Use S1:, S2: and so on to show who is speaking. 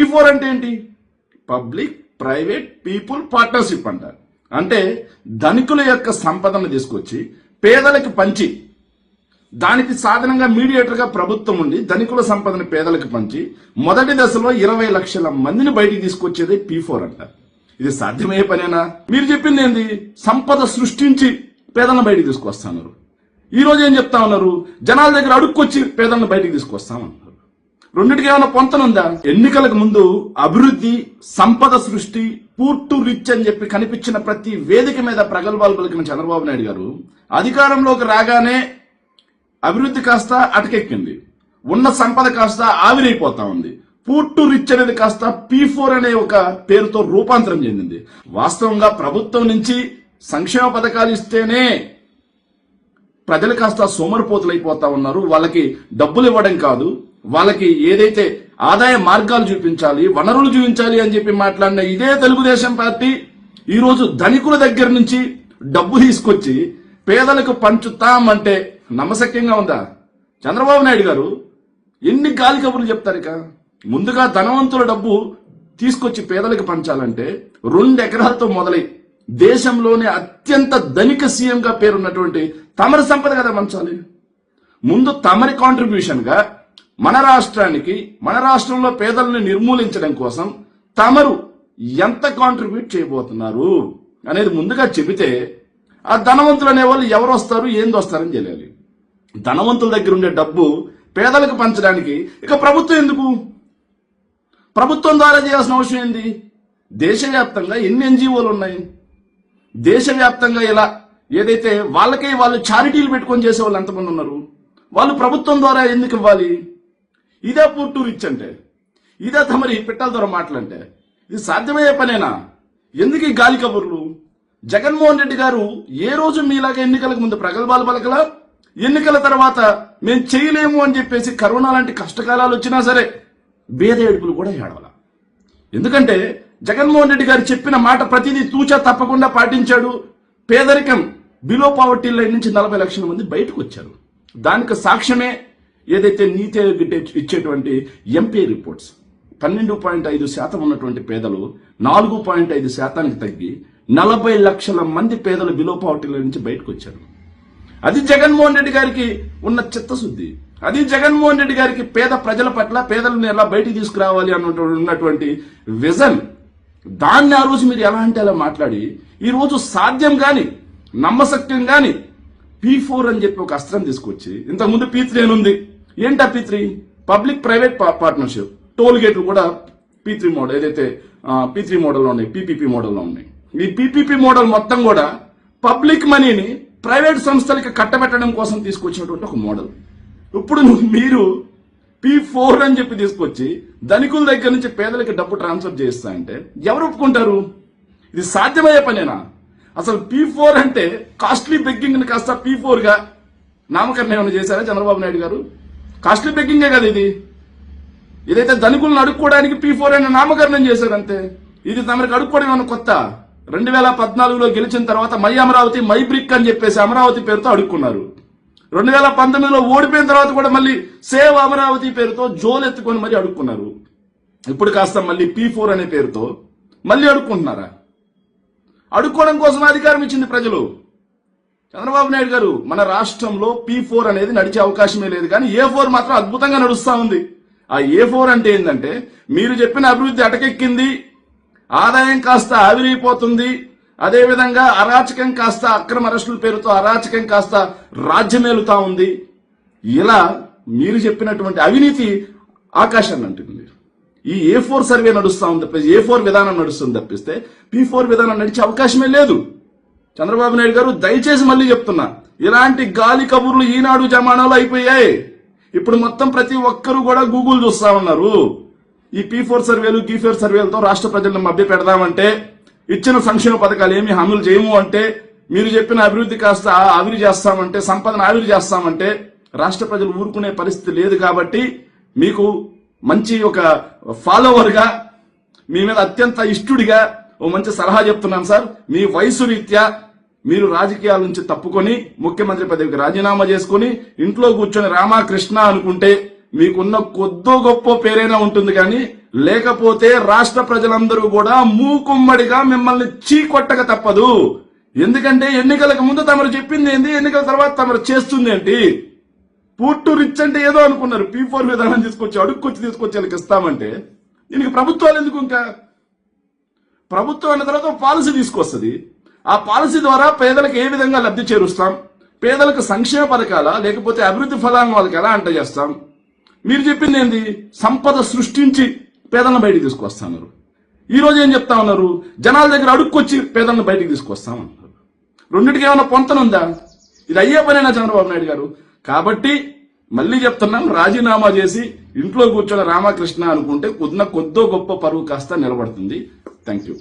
S1: P4 అంటే ఏంటి? Public private people partnership అంటారు. అంటే ధనికుల యొక్క సంపదను తీసుకొచ్చి పేదలకు పంచి, దానికి సాధనంగా మీడియేటర్గా ప్రభుత్వం ఉండి ధనికుల సంపదని పేదలకు పంచి మొదటి దశలో 20 లక్షల మందిని బయటికి తీసుకొచ్చేది P4 అంటారు. ఇది సాధ్యమయ్యే పనేనా? మీరు చెప్పింది ఏంది? సంపద సృష్టించి పేదలను బయటికి తీసుకొస్తున్నారు. ఈ రోజు ఏం చెప్తా ఉన్నారు? జనాల దగ్గర అడుక్కొచ్చి పేదలను బయటికి తీసుకొస్తామన్నారు. రెండింటికి ఏమైనా పొంతనుందా? ఎన్నికలకు ముందు అభివృద్ధి, సంపద సృష్టి, పూర్ టు రిచ్ అని చెప్పి కనిపించిన ప్రతి వేదిక మీద ప్రగల్భాలు పలికిన చంద్రబాబు నాయుడు గారు అధికారంలోకి రాగానే అభివృద్ధి కాస్త అటకెక్కింది, ఉన్న సంపద కాస్త ఆవిరైపోతా ఉంది. పూర్ టు రిచ్ అనేది కాస్త P4 అనే ఒక పేరుతో రూపాంతరం చెందింది. వాస్తవంగా ప్రభుత్వం నుంచి సంక్షేమ పథకాలు ఇస్తేనే ప్రజలు కాస్త సోమరిపోతులైపోతా ఉన్నారు. వాళ్ళకి డబ్బులు ఇవ్వడం కాదు, వాళ్ళకి ఏదైతే ఆదాయ మార్గాలు చూపించాలి, వనరులు చూపించాలి అని చెప్పి మాట్లాడిన ఇదే తెలుగుదేశం పార్టీ ఈ రోజు ధనికుల దగ్గర నుంచి డబ్బు తీసుకొచ్చి పేదలకు పంచుతామంటే నమ్మశక్యంగా ఉందా? చంద్రబాబు నాయుడు గారు ఎన్ని గాలి కబుర్లు చెప్తారు. ఇక ముందుగా ధనవంతుల డబ్బు తీసుకొచ్చి పేదలకు పంచాలంటే 2 ఎకరాలతో మొదలై దేశంలోనే అత్యంత ధనిక సీఎంగా పేరున్నటువంటి తమరి సంపద కదా పంచాలి. ముందు తమరి కాంట్రిబ్యూషన్ గా మన రాష్ట్రానికి, మన రాష్ట్రంలో పేదలను నిర్మూలించడం కోసం తమరు ఎంత కాంట్రిబ్యూట్ చేయబోతున్నారు అనేది ముందుగా చెబితే ఆ ధనవంతులు అనేవాళ్ళు ఎవరు వస్తారు, ఏంది వస్తారని తెలియాలి. ధనవంతుల దగ్గర ఉండే డబ్బు పేదలకు పంచడానికి ఇక ప్రభుత్వం ఎందుకు? ప్రభుత్వం ద్వారా చేయాల్సిన అవసరం ఏంది? దేశవ్యాప్తంగా ఎన్ని ఎన్జిఓలు ఉన్నాయి? దేశవ్యాప్తంగా ఇలా ఏదైతే వాళ్ళకే వాళ్ళు చారిటీలు పెట్టుకొని చేసే వాళ్ళు ఎంతమంది ఉన్నారు? వాళ్ళు ప్రభుత్వం ద్వారా ఎందుకు ఇవ్వాలి? ఇదే పూర్ టు రిచ్ అంటే, ఇదే తమరి పెట్టాల ద్వారా మాటలంటే ఇది సాధ్యమయ్యే పనేనా? ఎందుకు ఈ గాలి కబుర్లు? జగన్మోహన్ రెడ్డి గారు ఏ రోజు మీలాగా ఎన్నికలకు ముందు ప్రగల్భాలు పలకలా, ఎన్నికల తర్వాత మేము చేయలేము అని చెప్పేసి కరోనా లాంటి కష్టకాలాలు వచ్చినా సరే భేద ఏడుపులు కూడా ఏడవల. ఎందుకంటే జగన్మోహన్ రెడ్డి గారు చెప్పిన మాట ప్రతిదీ తూచా తప్పకుండా పాటించాడు. పేదరికం బిలో పావర్టీ లైన్ నుంచి 40 లక్షల మంది బయటకు వచ్చారు. దానికి సాక్ష్యమే ఏదైతే నీతి ఆయోగ్ ఇచ్చేటువంటి ఎంపీ రిపోర్ట్స్. 12.5% ఉన్నటువంటి పేదలు 4.5% తగ్గి 40 లక్షల మంది పేదలు బిలో పావర్టీ లైన్ నుంచి బయటకు వచ్చారు. అది జగన్మోహన్ రెడ్డి గారికి ఉన్న చిత్తశుద్ధి. అది జగన్మోహన్ రెడ్డి గారికి పేద ప్రజల పట్ల పేదలను ఎలా బయటికి తీసుకురావాలి ఉన్నటువంటి విజన్. దాన్ని ఆ రోజు మీరు ఎలా అంటే అలా మాట్లాడి ఈ రోజు సాధ్యం గాని నమ్మశక్యం గాని P4 అని చెప్పి ఒక అస్త్రం తీసుకొచ్చి, ఇంతకుముందు P3 ఉంది. ఏంటా P3? Public private partnership. Toll గేట్లు కూడా P3 మోడల్, ఏదైతే P3 మోడల్లో ఉన్నాయి, PPP మోడల్లో ఉన్నాయి. ఈ PPP మోడల్ మొత్తం కూడా పబ్లిక్ మనీని ప్రైవేట్ సంస్థలకి కట్టబెట్టడం కోసం తీసుకొచ్చినటువంటి ఒక మోడల్. ఇప్పుడు మీరు P4 అని చెప్పి తీసుకొచ్చి ధనికుల దగ్గర నుంచి పేదలకి డబ్బు ట్రాన్స్ఫర్ చేస్తా అంటే ఎవరు ఒప్పుకుంటారు? ఇది సాధ్యమయ్యే పనేనా? అసలు P4 అంటే కాస్ట్లీ బెగ్గింగ్ ని కాస్త P4 గా నామకరణం ఏమైనా చేశారా చంద్రబాబు నాయుడు గారు? కాస్ట్లీ బెగ్గింగే కదా ఇది. ఇదైతే ధనికులను అడుక్కోవడానికి P4 అనే నామకరణం చేశారంతే. ఇది తమరికి అడుక్కోవడం ఏమైనా కొత్త? 2014లో గెలిచిన తర్వాత మై అమరావతి, మై బ్రిక్ అని చెప్పేసి అమరావతి పేరుతో అడుక్కున్నారు. 2019లో ఓడిపోయిన తర్వాత కూడా మళ్ళీ సేవ్ అమరావతి పేరుతో జోలెత్తుకొని మరీ అడుక్కున్నారు. ఇప్పుడు కాస్త మళ్ళీ P4 అనే పేరుతో మళ్ళీ అడుక్కుంటున్నారా? అడుక్కోవడం కోసం అధికారం ఇచ్చింది ప్రజలు. చంద్రబాబు నాయుడు గారు, మన రాష్ట్రంలో P4 అనేది నడిచే అవకాశమే లేదు, కానీ A4 మాత్రం అద్భుతంగా నడుస్తా ఉంది. ఆ A4 అంటే ఏంటంటే, మీరు చెప్పిన అభివృద్ధి అటకెక్కింది, ఆదాయం కాస్త ఆవిరైపోతుంది, అదేవిధంగా అరాచకం కాస్త అక్రమ అరెస్టుల పేరుతో అరాచకం కాస్త రాజ్యమేలుతా ఉంది. ఇలా మీరు చెప్పినటువంటి అవినీతి ఆకాశాన్ని అంటుంది. ఈ A4 సర్వే నడుస్తా ఉంది తప్పిస్తే, A4 విధానం నడుస్తుంది తప్పిస్తే P4 విధానం నడిచే అవకాశమే లేదు. చంద్రబాబు నాయుడు గారు, దయచేసి మళ్ళీ చెప్తున్నా, ఇలాంటి గాలి కబుర్లు ఈనాడు జమానాలో అయిపోయాయి. ఇప్పుడు మొత్తం ప్రతి ఒక్కరూ కూడా గూగుల్ చూస్తా ఉన్నారు. ఈ P4 సర్వేలు, G4 సర్వేలతో రాష్ట్ర ప్రజలను మభ్య పెడదామంటే, ఇచ్చిన సంక్షేమ పథకాలు ఏమి హామీలు చేయము అంటే, మీరు చెప్పిన అభివృద్ధి కాస్త ఆవిరి చేస్తామంటే, సంపదను ఆవిరి చేస్తామంటే రాష్ట్ర ప్రజలు ఊరుకునే పరిస్థితి లేదు. కాబట్టి మీకు మంచి ఒక ఫాలోవర్ గా, మీ మీద అత్యంత ఇష్టుడిగా ఓ మంచి సలహా చెప్తున్నాను సార్. మీ వయసు రీత్యా మీరు రాజకీయాల నుంచి తప్పుకొని ముఖ్యమంత్రి పదవికి రాజీనామా చేసుకుని ఇంట్లో కూర్చొని రామకృష్ణ అనుకుంటే మీకున్న కొద్దో గొప్ప పేరైనా ఉంటుంది, కానీ లేకపోతే రాష్ట్ర ప్రజలందరూ కూడా మూకుమ్మడిగా మిమ్మల్ని చీకొట్టక తప్పదు. ఎందుకంటే ఎన్నికలకు ముందు తమరు చెప్పింది ఏంటి, ఎన్నికల తర్వాత తమరు చేస్తుంది ఏంటి? పూర్టు రిచ్ అంటే ఏదో అనుకున్నారు, P4 విధానం తీసుకొచ్చి అడుక్కొచ్చి తీసుకొచ్చి వాళ్ళకి ఇస్తామంటే దీనికి ప్రభుత్వాలు ఎందుకు? ఇంకా ప్రభుత్వం అన్న తర్వాత పాలసీ తీసుకొస్తుంది. ఆ పాలసీ ద్వారా పేదలకు ఏ విధంగా లబ్ధి చేరుస్తాం, పేదలకు సంక్షేమ పథకాల లేకపోతే అభివృద్ధి ఫలాలను వాళ్ళకి ఎలా అంట చేస్తాం? మీరు చెప్పింది ఏంది? సంపద సృష్టించి పేదలను బయటికి తీసుకొస్తున్నారు. ఈ రోజు ఏం చెప్తా ఉన్నారు? జనాల దగ్గర అడుక్కొచ్చి పేదలను బయటికి తీసుకొస్తామన్నారు. రెండింటికి ఏమైనా పొంతనుందా? ఇది అయ్యే పనేనా చంద్రబాబు నాయుడు గారు? కాబట్టి మళ్ళీ చెప్తున్నాం, రాజీనామా చేసి ఇంట్లో కూర్చొని రామకృష్ణ అనుకుంటే కొద్దో గొప్ప పరువు కాస్త నిలబడుతుంది. Thank you.